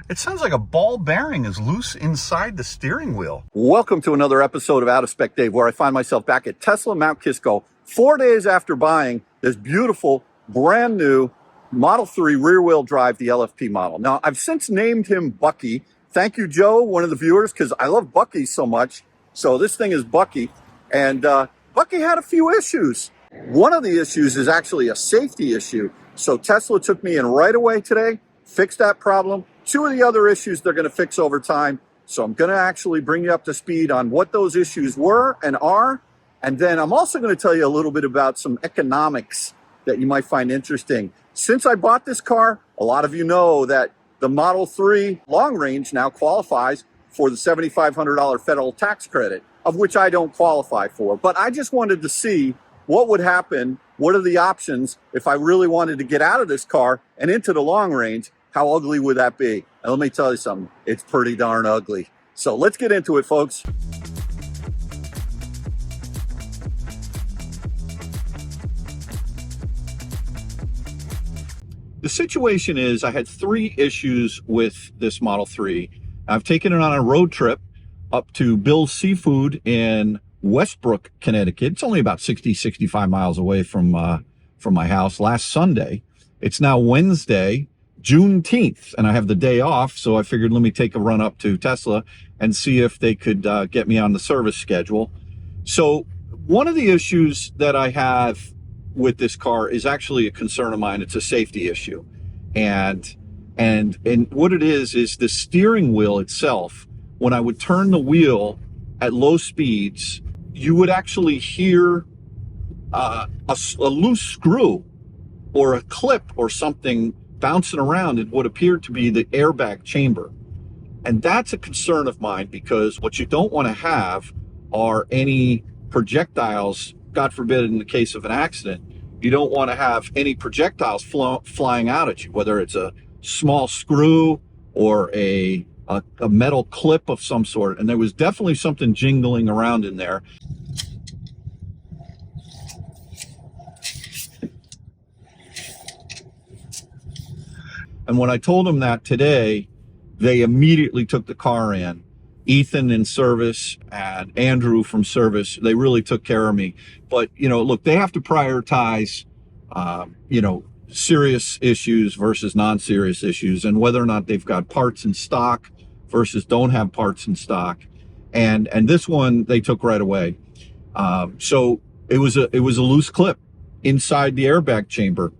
It sounds like a ball bearing is loose inside the steering wheel. Welcome to another episode of Out of Spec Dave, where I find myself back at Tesla Mount Kisco 4 days after buying this beautiful, brand new Model 3 rear-wheel drive, the LFP model. Now, I've since named him Bucky. Thank you, Joe, one of the viewers, because I love Bucky so much. So this thing is Bucky. And Bucky had a few issues. One of the issues is actually a safety issue. So Tesla took me in right away today, fixed that problem. Two of the other issues they're going to fix over time. So I'm going to actually bring you up to speed on what those issues were and are. And then I'm also going to tell you a little bit about some economics that you might find interesting. Since I bought this car, a lot of you know that the Model 3 long range now qualifies for the $7,500 federal tax credit, of which I don't qualify for. But I just wanted to see what would happen. What are the options if I really wanted to get out of this car and into the long range? How ugly would that be? And let me tell you something, it's pretty darn ugly. So let's get into it, folks. The situation is I had three issues with this Model 3. I've taken it on a road trip up to Bill's Seafood in Westbrook, Connecticut. It's only about 65 miles away from my house last Sunday. It's now Wednesday, Juneteenth, and I have the day off, so I figured let me take a run up to Tesla and see if they could get me on the service schedule. So one of the issues that I have with this car is actually a concern of mine. It's a safety issue. And what it is the steering wheel itself, when I would turn the wheel at low speeds, you would actually hear a loose screw or a clip or something bouncing around in what appeared to be the airbag chamber. And that's a concern of mine, because what you don't want to have are any projectiles, God forbid in the case of an accident, you don't want to have any projectiles flying out at you, whether it's a small screw or a metal clip of some sort. And there was definitely something jingling around in there. And when I told them that today, they immediately took the car in. Ethan in service and Andrew from service, they really took care of me. But, you know, look, they have to prioritize, serious issues versus non-serious issues, and whether or not they've got parts in stock versus don't have parts in stock. And this one they took right away. So it was a loose clip inside the airbag chamber.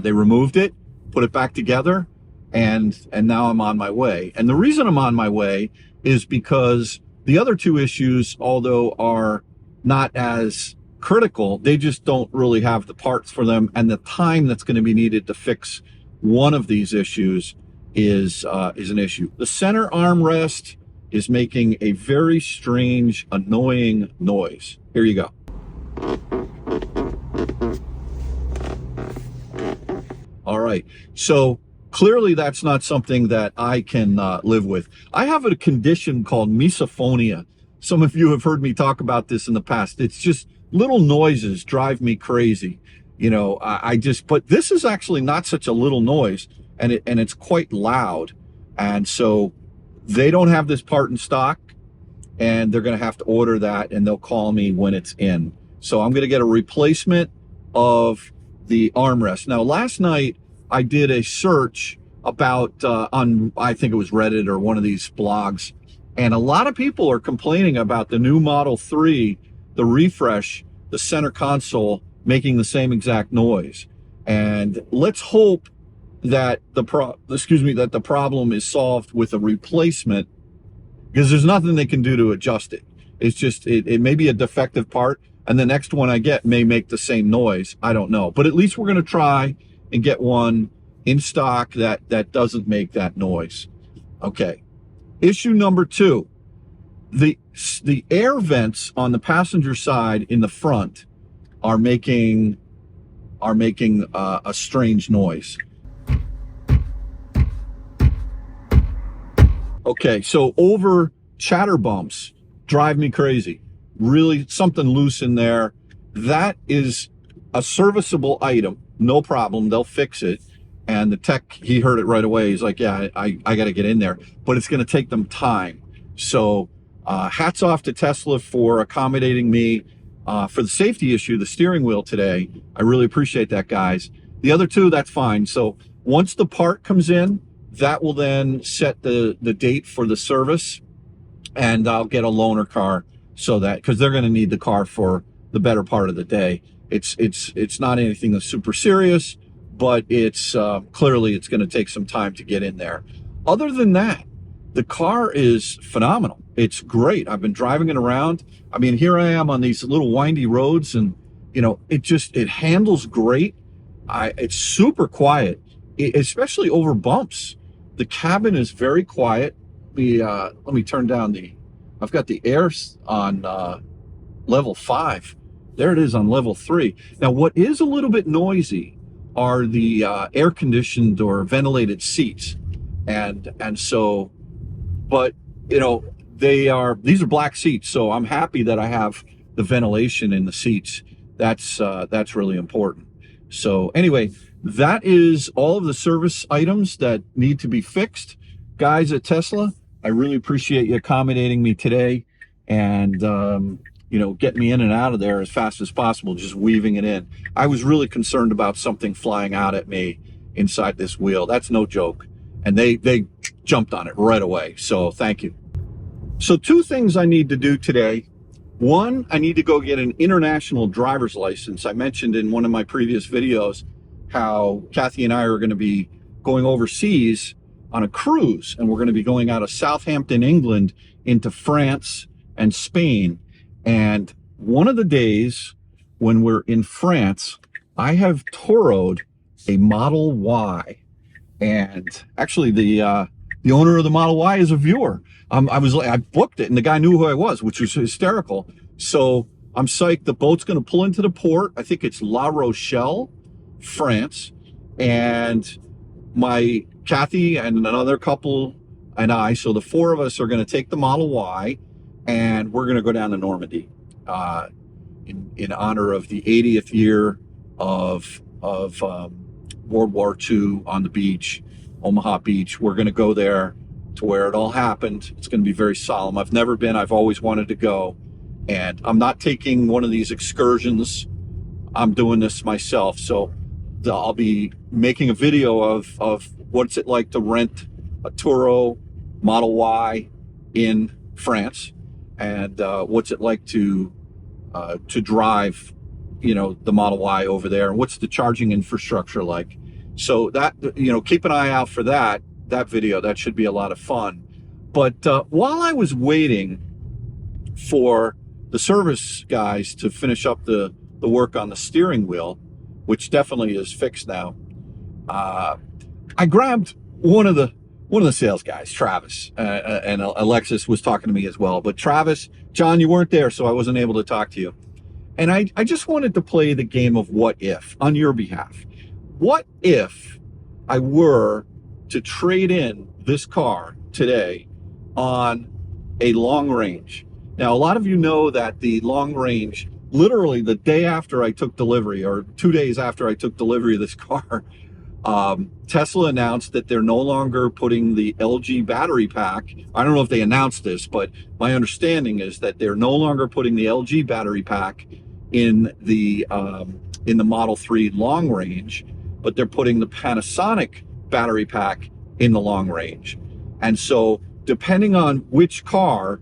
They removed it, put it back together, and now I'm on my way. And the reason I'm on my way is because the other two issues, although are not as critical, they just don't really have the parts for them, and the time that's going to be needed to fix one of these issues is an issue. The center armrest is making a very strange, annoying noise. Here you go. All right, so clearly that's not something that I can live with. I have a condition called misophonia. Some of you have heard me talk about this in the past. It's just little noises drive me crazy. You know, but this is actually not such a little noise, and it's quite loud. And so they don't have this part in stock, and they're going to have to order that, and they'll call me when it's in. So I'm going to get a replacement of the armrest. Now, last night I did a search about on, I think it was Reddit or one of these blogs, and a lot of people are complaining about the new Model 3, the refresh, the center console making the same exact noise. And let's hope that the problem is solved with a replacement, because there's nothing they can do to adjust it. It's just it may be a defective part, and the next one I get may make the same noise. I don't know, but at least we're going to try and get one in stock that doesn't make that noise. Okay. Issue number two, the air vents on the passenger side in the front are making a strange noise. Okay, so over chatter bumps drive me crazy. Really, something loose in there. That is a serviceable item, no problem, they'll fix it. And the tech, he heard it right away. He's like, yeah, I got to get in there, but it's going to take them time. So hats off to Tesla for accommodating me for the safety issue, the steering wheel today. I really appreciate that, guys. The other two, that's fine. So once the part comes in, that will then set the date for the service, and I'll get a loaner car so that, because they're going to need the car for the better part of the day. It's not anything that's super serious, but it's clearly it's going to take some time to get in there. Other than that, the car is phenomenal. It's great. I've been driving it around. I mean, here I am on these little windy roads, and you know, it handles great. It's super quiet, especially over bumps. The cabin is very quiet. Let me turn down I've got the air on level 5. There it is on level 3. Now, what is a little bit noisy are the air-conditioned or ventilated seats, and so, but you know, these are black seats, so I'm happy that I have the ventilation in the seats. That's really important. So anyway, that is all of the service items that need to be fixed. Guys at Tesla, I really appreciate you accommodating me today, and you know, getting me in and out of there as fast as possible, just weaving it in. I was really concerned about something flying out at me inside this wheel. That's no joke. And they jumped on it right away. So thank you. So 2 things I need to do today. One, I need to go get an international driver's license. I mentioned in one of my previous videos how Kathy and I are going to be going overseas on a cruise, and we're going to be going out of Southampton, England, into France and Spain. And one of the days when we're in France, I have Toro'd a Model Y, and actually the owner of the Model Y is a viewer. I booked it, and the guy knew who I was, which was hysterical. So I'm psyched. The boat's going to pull into the port. I think it's La Rochelle, France, and my Kathy and another couple and I, so the 4 of us are going to take the Model Y, and we're going to go down to Normandy in honor of the 80th year of World War II on the beach, Omaha Beach. We're going to go there to where it all happened. It's going to be very solemn. I've never been. I've always wanted to go, and I'm not taking one of these excursions. I'm doing this myself. So I'll be making a video of what's it like to rent a Toro Model Y in France, and what's it like to drive, you know, the Model Y over there, and what's the charging infrastructure like. So that, you know, keep an eye out for that video. That should be a lot of fun. But while I was waiting for the service guys to finish up the work on the steering wheel, which definitely is fixed now, I grabbed one of the sales guys, Travis, and Alexis was talking to me as well. But Travis, John, you weren't there, so I wasn't able to talk to you. And I just wanted to play the game of what if on your behalf. What if I were to trade in this car today on a long range? Now, a lot of you know that the long range, literally the day after I took delivery, or 2 days after I took delivery of this car, Tesla announced that they're no longer putting the LG battery pack. I don't know if they announced this, but my understanding is that they're no longer putting the LG battery pack in the Model 3 long range, but they're putting the Panasonic battery pack in the long range. And so depending on which car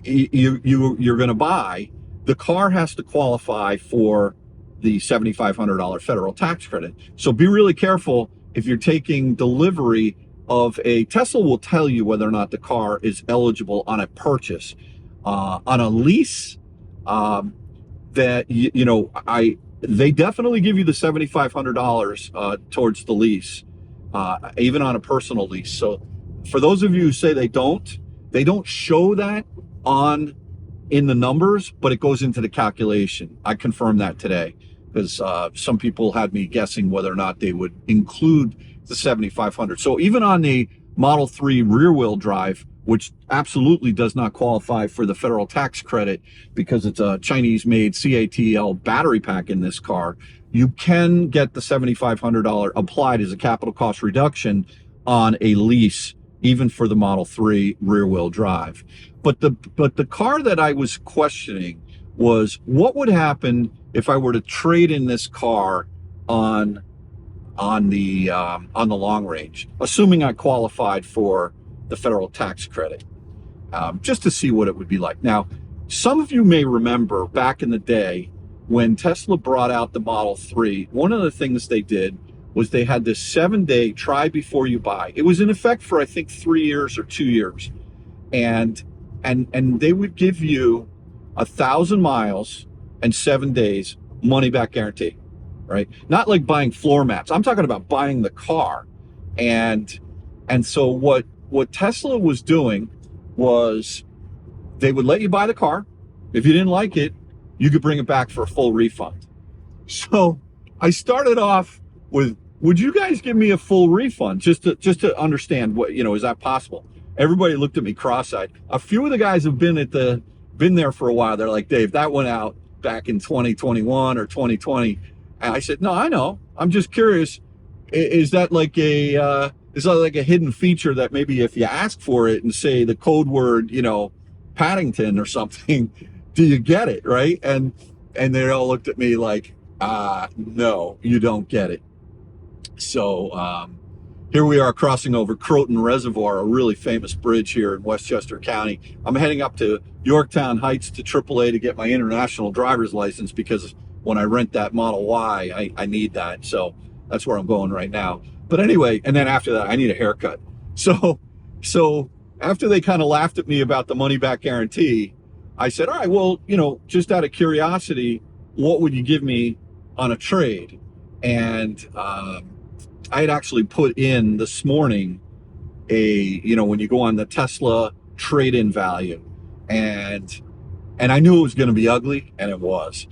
you're going to buy, the car has to qualify for the $7,500 federal tax credit. So be really careful if you're taking delivery of a Tesla. Will tell you whether or not the car is eligible on a purchase. On a lease, that they definitely give you the $7,500 towards the lease, even on a personal lease. So for those of you who say they don't show that in the numbers, but it goes into the calculation. I confirmed that today, because some people had me guessing whether or not they would include the $7,500. So even on the Model 3 rear-wheel drive, which absolutely does not qualify for the federal tax credit because it's a Chinese-made CATL battery pack in this car, you can get the $7,500 applied as a capital cost reduction on a lease, even for the Model 3 rear wheel drive. But the car that I was questioning was, what would happen if I were to trade in this car on the long range, assuming I qualified for the federal tax credit, just to see what it would be like. Now, some of you may remember back in the day when Tesla brought out the Model 3, one of the things they did was they had this 7-day try before you buy. It was in effect for, I think, 3 years or 2 years. And they would give you 1,000 miles and 7 days money back guarantee, right? Not like buying floor mats. I'm talking about buying the car. And so what Tesla was doing was they would let you buy the car. If you didn't like it, you could bring it back for a full refund. So I started off with, would you guys give me a full refund just to understand what, is that possible? Everybody looked at me cross-eyed. A few of the guys have been there for a while. They're like, Dave, that went out back in 2021 or 2020. And I said, no, I know. I'm just curious. Is that like a hidden feature that maybe if you ask for it and say the code word, Paddington or something, do you get it, right? And they all looked at me like, no, you don't get it. So here we are crossing over Croton Reservoir, a really famous bridge here in Westchester County. I'm heading up to Yorktown Heights to AAA to get my international driver's license, because when I rent that Model Y, I need that. So that's where I'm going right now. But anyway, and then after that, I need a haircut. So after they kind of laughed at me about the money back guarantee, I said, all right, well, just out of curiosity, what would you give me on a trade? And I had actually put in this morning when you go on the Tesla trade-in value, and I knew it was going to be ugly, and it was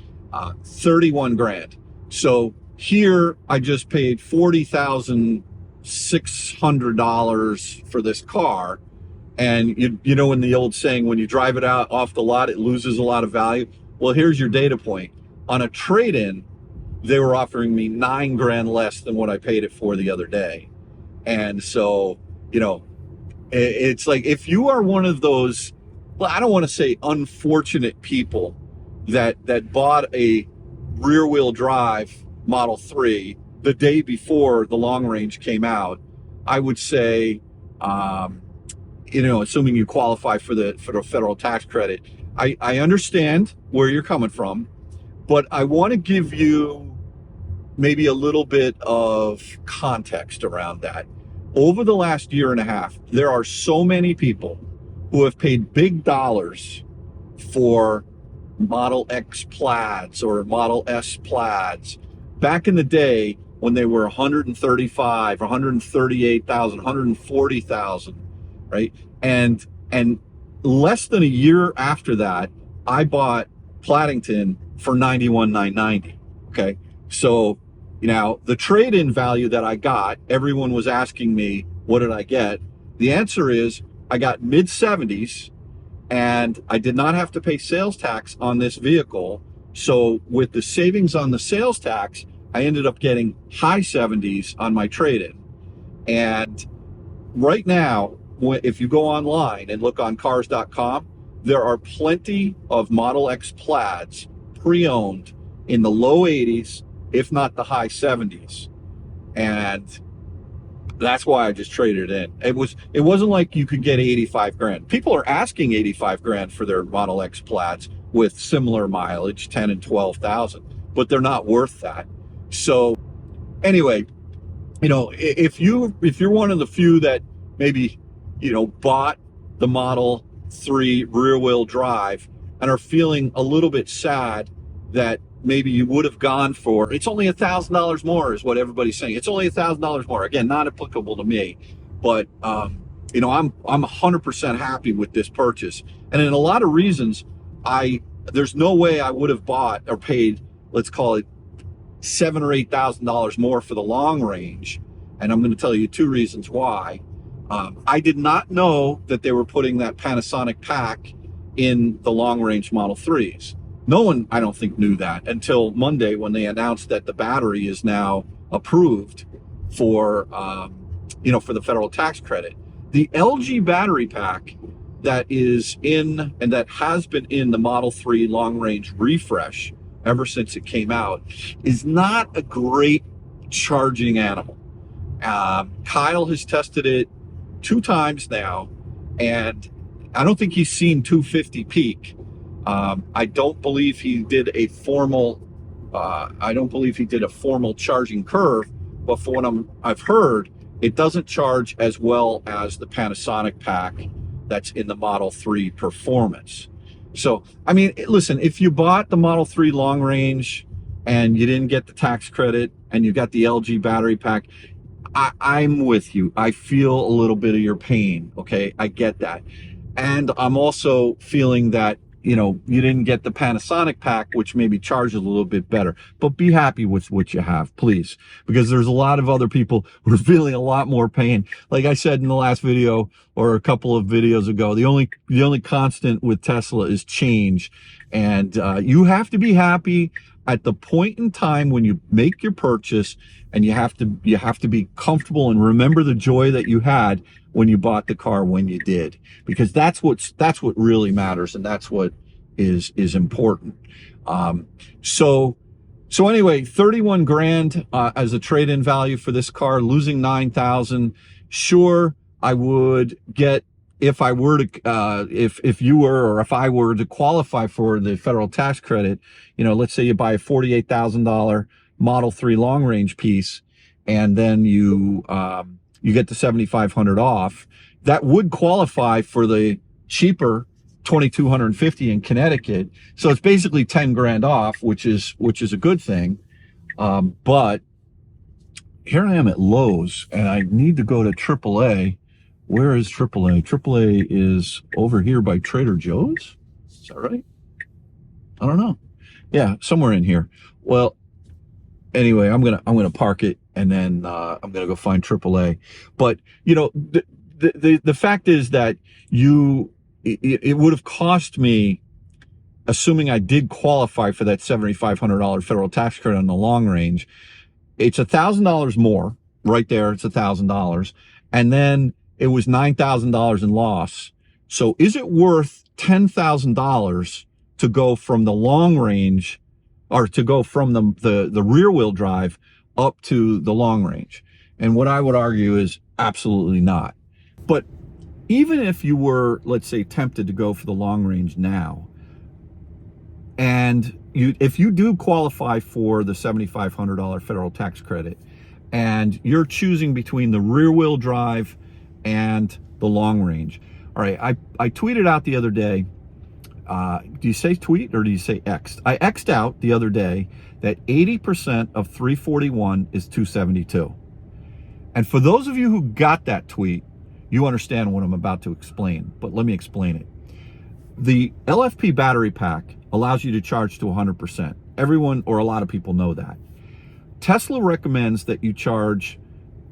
31 grand. So here I just paid $40,600 for this car. And you know, in the old saying, when you drive it out off the lot, it loses a lot of value. Well, here's your data point. On a trade-in, they were offering me 9 grand less than what I paid it for the other day. And so, it's like, if you are one of those, well, I don't want to say unfortunate people that bought a rear wheel drive Model 3 the day before the long range came out, I would say, assuming you qualify for the federal tax credit, I understand where you're coming from, but I want to give you maybe a little bit of context around that. Over the last year and a half, there are so many people who have paid big dollars for Model X plaids or Model S plaids back in the day when they were 135, 138,000, 140,000, right? And less than a year after that, I bought Pladdington for $91,990. Okay, so the trade-in value that I got, everyone was asking me, what did I get? The answer is I got mid-70s, and I did not have to pay sales tax on this vehicle. So with the savings on the sales tax, I ended up getting high 70s on my trade-in. And right now, if you go online and look on cars.com, there are plenty of Model X plaids pre-owned in the low 80s, if not the high 70s. And that's why I just traded it in. It wasn't like you could get 85 grand. People are asking 85 grand for their Model X plaids with similar mileage, 10 and 12,000, but they're not worth that. So anyway, if you're one of the few that maybe, bought the Model 3 rear wheel drive and are feeling a little bit sad that maybe you would have gone for, it's only $1,000 more is what everybody's saying. It's only $1,000 more. Again, not applicable to me, but I'm 100% happy with this purchase. And in a lot of reasons, there's no way I would have bought or paid, let's call it $7,000 or $8,000 more for the long range. And I'm going to tell you 2 reasons why. I did not know that they were putting that Panasonic pack in the long range Model 3s. No one, I don't think, knew that until Monday when they announced that the battery is now approved for, for the federal tax credit. The LG battery pack that is in and that has been in the Model 3 long range refresh ever since it came out is not a great charging animal. Kyle has tested it 2 times now, and I don't think he's seen 250 peak. I don't believe he did a formal charging curve, but for what I've heard, it doesn't charge as well as the Panasonic pack that's in the Model 3 Performance. So, I mean, listen, if you bought the Model 3 long range and you didn't get the tax credit and you got the LG battery pack, I'm with you. I feel a little bit of your pain, okay? I get that. And I'm also feeling that, you didn't get the Panasonic pack, which maybe charges a little bit better. But be happy with what you have, please. Because there's a lot of other people who are feeling a lot more pain. Like I said in the last video or a couple of videos ago, the only constant with Tesla is change. And you have to be happy at the point in time when you make your purchase, and you have to be comfortable and remember the joy that you had when you bought the car when you did, because that's what really matters, and that's what is important. So anyway, 31 grand as a trade-in value for this car, losing 9,000. Sure, I would get, if I were to, if you were, or if I were to qualify for the federal tax credit, let's say you buy a $48,000 Model 3 long range piece, and then you get the $7,500 off, that would qualify for the cheaper $2,250 in Connecticut. So it's basically 10 grand off, which is a good thing. But here I am at Lowe's, and I need to go to AAA. Where is AAA? AAA is over here by Trader Joe's. Is that right? I don't know. Yeah, somewhere in here. Well, anyway, I'm gonna park it, and then I'm gonna go find AAA. But the fact is that it would have cost me, assuming I did qualify for that $7,500 federal tax credit on the long range, it's $1,000 more right there. It's $1,000, and then it was $9,000 in loss. So is it worth $10,000 to go from the long range, or to go from the rear wheel drive up to the long range? And what I would argue is absolutely not. But even if you were, let's say, tempted to go for the long range now, and if you do qualify for the $7,500 federal tax credit, and you're choosing between the rear wheel drive and the long range. All right, I tweeted out the other day, do you say tweet or do you say X'd? I X'd out the other day that 80% of 341 is 272. And for those of you who got that tweet, you understand what I'm about to explain, but let me explain it. The LFP battery pack allows you to charge to 100%. Everyone, or a lot of people, know that. Tesla recommends that you charge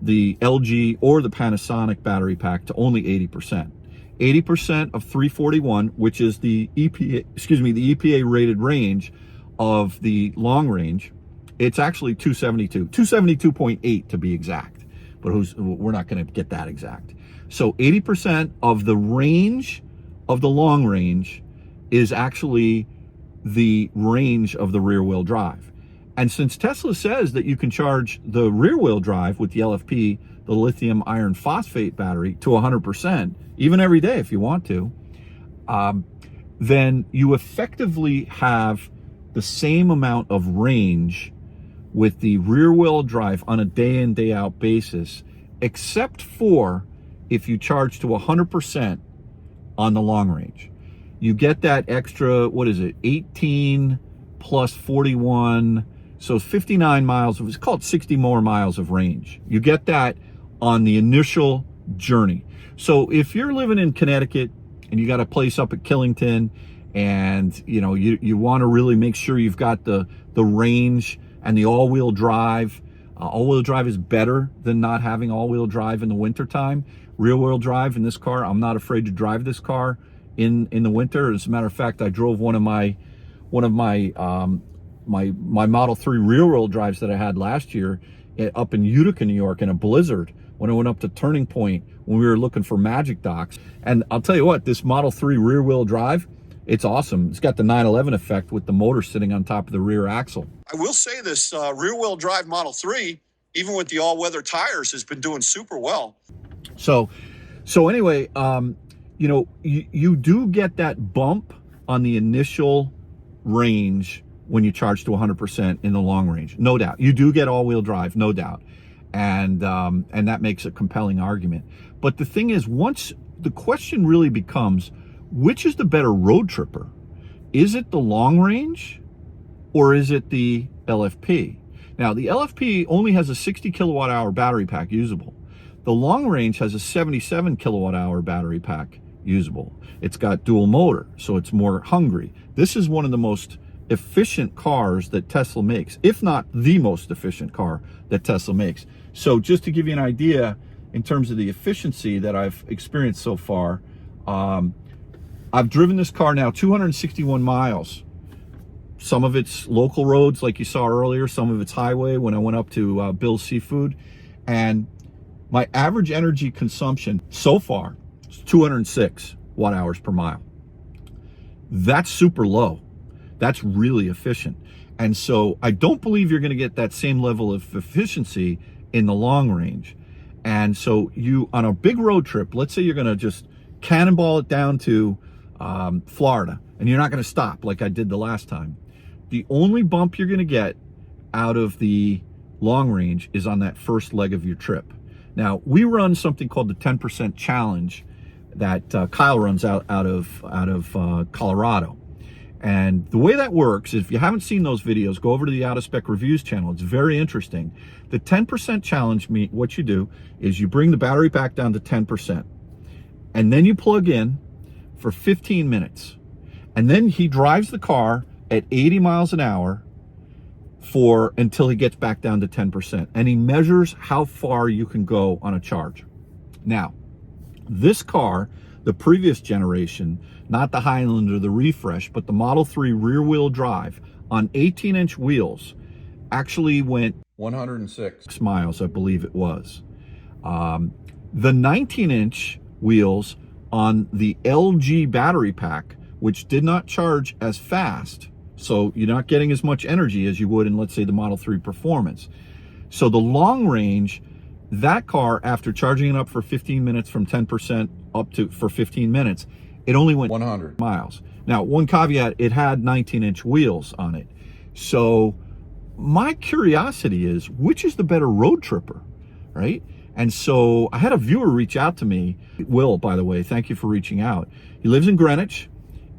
the LG or the Panasonic battery pack to only 80%. 80% of 341, which is the EPA rated range of the long range, it's actually 272.8 to be exact, but we're not going to get that exact. So 80% of the range of the long range is actually the range of the rear wheel drive. And since Tesla says that you can charge the rear wheel drive with the LFP, the lithium iron phosphate battery, to 100%, even every day if you want to, then you effectively have the same amount of range with the rear wheel drive on a day in, day out basis, except for if you charge to 100% on the long range. You get that extra, 18 plus 41, so 59 miles, it's called 60 more miles of range. You get that on the initial journey. So if you're living in Connecticut and you got a place up at Killington, and you want to really make sure you've got the range and the all-wheel drive. All-wheel drive is better than not having all-wheel drive in the wintertime. Rear-wheel drive in this car, I'm not afraid to drive this car in the winter. As a matter of fact, I drove one of my one of my my Model 3 rear-wheel drives that I had last year up in Utica, New York, in a blizzard when I went up to Turning Point when we were looking for magic docks. And I'll tell you what, this Model 3 rear-wheel drive, it's awesome. It's got the 911 effect with the motor sitting on top of the rear axle. I will say this rear-wheel drive Model 3, even with the all-weather tires, has been doing super well. So anyway, you know, you do get that bump on the initial range when you charge to 100% in the long range, no doubt. You do get all-wheel drive, no doubt, and that makes a compelling argument. But the thing is, once the question really becomes, which is the better road tripper? Is it the long range or is it the LFP? Now, the LFP only has a 60 kilowatt hour battery pack usable. The long range has a 77 kilowatt hour battery pack usable. It's got dual motor, so it's more hungry. This is one of the most efficient cars that Tesla makes, if not the most efficient car that Tesla makes. So just to give you an idea in terms of the efficiency that I've experienced so far, I've driven this car now 261 miles. Some of it's local roads like you saw earlier, some of it's highway when I went up to Bill's Seafood, and my average energy consumption so far is 206 watt hours per mile. That's super low. That's really efficient. And so I don't believe you're going to get that same level of efficiency in the long range. And so you, on a big road trip, let's say you're going to just cannonball it down to Florida, and you're not going to stop like I did the last time. The only bump you're going to get out of the long range is on that first leg of your trip. Now, we run something called the 10% challenge that Kyle runs out of Colorado. And the way that works is, if you haven't seen those videos, go over to the Out of Spec Reviews channel. It's very interesting. The 10% challenge, what you do is you bring the battery pack down to 10%. And then you plug in for 15 minutes. And then he drives the car at 80 miles an hour until he gets back down to 10%. And he measures how far you can go on a charge. Now, this car, the previous generation, not the Highlander, the refresh, but the Model 3 rear-wheel drive on 18-inch wheels, actually went 106 miles, I believe it was. The 19-inch wheels on the LG battery pack, which did not charge as fast, so you're not getting as much energy as you would in, let's say, the Model 3 Performance. So the long range, that car, after charging it up for 15 minutes from 10% up to for 15 minutes, it only went 100 miles. Now, one caveat, it had 19-inch wheels on it. So my curiosity is, which is the better road tripper, right? And so I had a viewer reach out to me, Will, by the way, thank you for reaching out. He lives in Greenwich,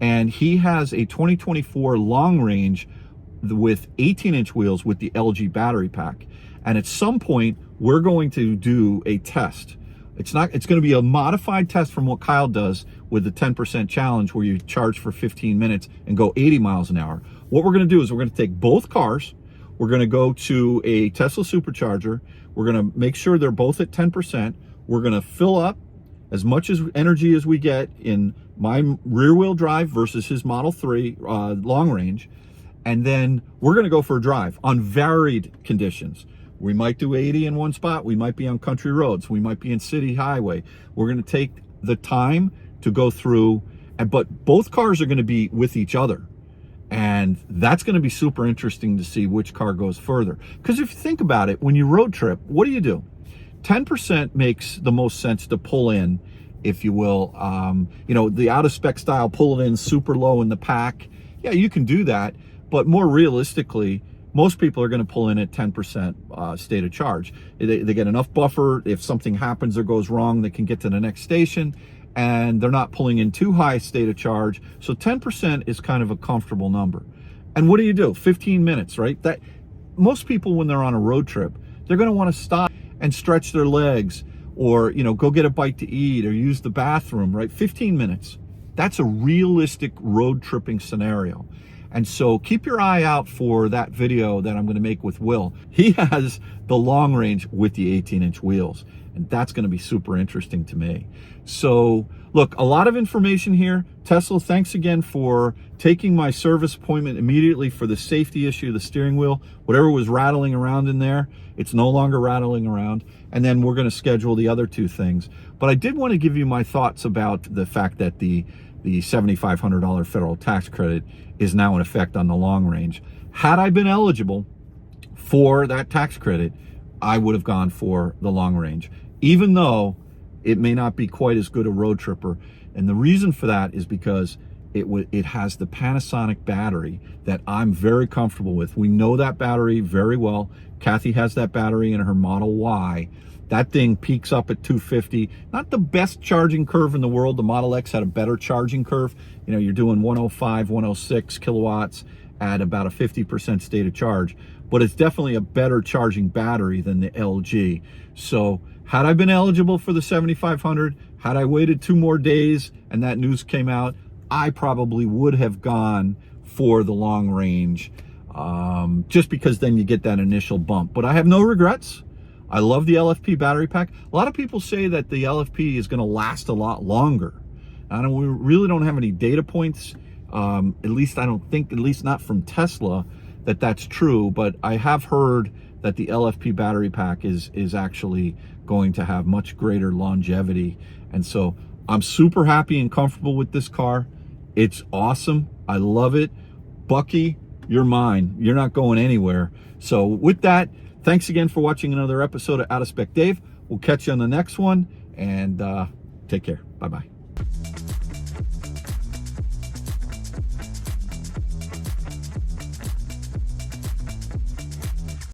and he has a 2024 long range with 18-inch wheels with the LG battery pack. And at some point, we're going to do a test. It's going to be a modified test from what Kyle does with the 10% challenge, where you charge for 15 minutes and go 80 miles an hour. What we're going to do is we're going to take both cars. We're going to go to a Tesla supercharger. We're going to make sure they're both at 10%. We're going to fill up as much energy as we get in my rear-wheel drive versus his Model 3 long range. And then we're going to go for a drive on varied conditions. We might do 80 in one spot. We might be on country roads. We might be in city highway. We're going to take the time to go through, but both cars are going to be with each other. And that's going to be super interesting to see which car goes further. Because if you think about it, when you road trip, what do? 10% makes the most sense to pull in, if you will. You know, the out of spec style, pull it in super low in the pack. Yeah, you can do that. But more realistically, most people are going to pull in at 10% state of charge. They get enough buffer. If something happens or goes wrong, they can get to the next station, and they're not pulling in too high state of charge. So 10% is kind of a comfortable number. And what do? 15 minutes, right? That most people, when they're on a road trip, they're going to want to stop and stretch their legs, or, you know, go get a bite to eat or use the bathroom, right? 15 minutes. That's a realistic road tripping scenario. And so keep your eye out for that video that I'm going to make with Will. He has the long range with the 18-inch wheels, and that's going to be super interesting to me. So look, a lot of information here. Tesla, thanks again for taking my service appointment immediately for the safety issue of the steering wheel. Whatever was rattling around in there, it's no longer rattling around. And then we're going to schedule the other two things. But I did want to give you my thoughts about the fact that the $7,500 federal tax credit is now in effect on the long range. Had I been eligible for that tax credit, I would have gone for the long range, even though it may not be quite as good a road tripper. And the reason for that is because it has the Panasonic battery that I'm very comfortable with. We know that battery very well. Kathy has that battery in her Model Y. That thing peaks up at 250. Not the best charging curve in the world. The Model X had a better charging curve. You know, you're doing 105, 106 kilowatts at about a 50% state of charge. But it's definitely a better charging battery than the LG. So had I been eligible for the 7,500, had I waited 2 more days and that news came out, I probably would have gone for the long range, just because then you get that initial bump. But I have no regrets. I love the LFP battery pack. A lot of people say that the LFP is going to last a lot longer. We really don't have any data points. At least I don't think, at least not from Tesla, that that's true. But I have heard that the LFP battery pack is actually going to have much greater longevity. And so I'm super happy and comfortable with this car. It's awesome. I love it. Bucky, you're mine. You're not going anywhere. So with that, thanks again for watching another episode of Out of Spec Dave. We'll catch you on the next one, and take care. Bye-bye.